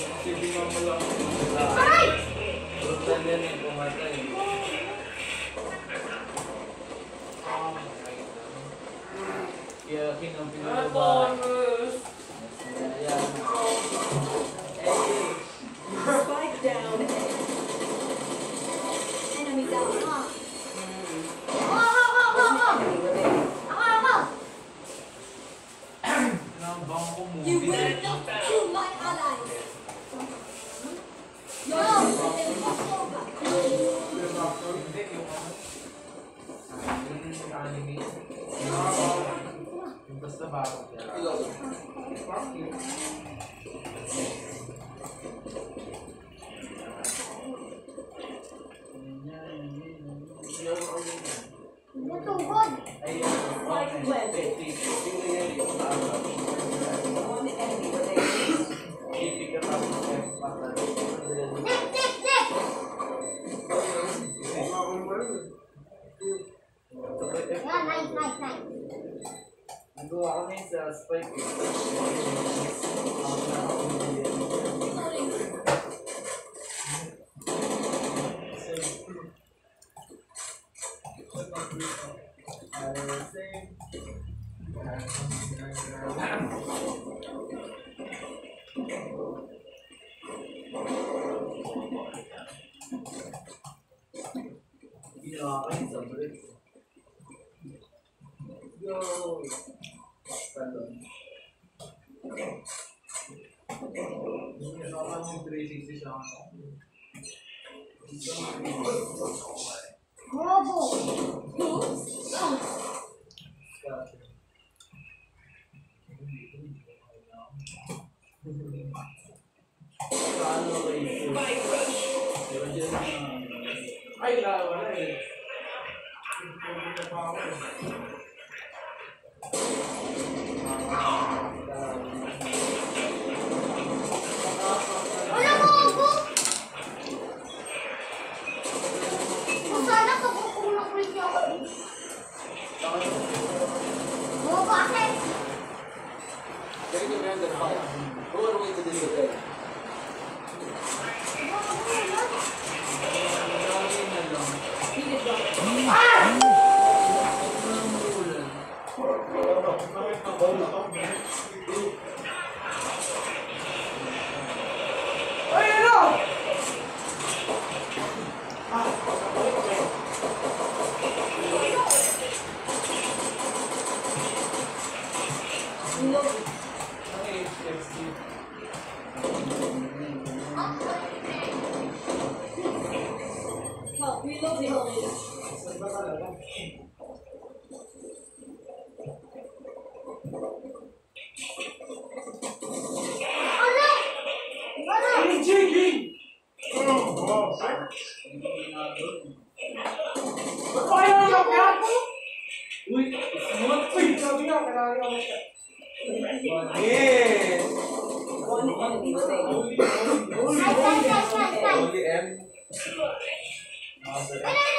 Sipingan mo lang. Aray! Brutal yan eh, pumatay. Kaya pinapinalabahan. Ayan. Spike down. Enemy down. You will not kill my allies. Your mission is over. Basta bakit yan. Natugod. Spike planted. One enemy remaining. Dik, dik, dik! Yan, nice, nice, nice. Nagawa kami sa spike. Ginawa kayo sa break. Yo! Pardon. Ginawa ka ng 360 siya ano? Bobo! Paano kayo? Ay, wala eh. Wala mo ako! Kung sana kakukulang ulit niya ako. Oo, bakit? Very good round and fire. Go all the way to this hotel. One enemy remaining. Nice, nice, nice, nice, nice. Only M. Wala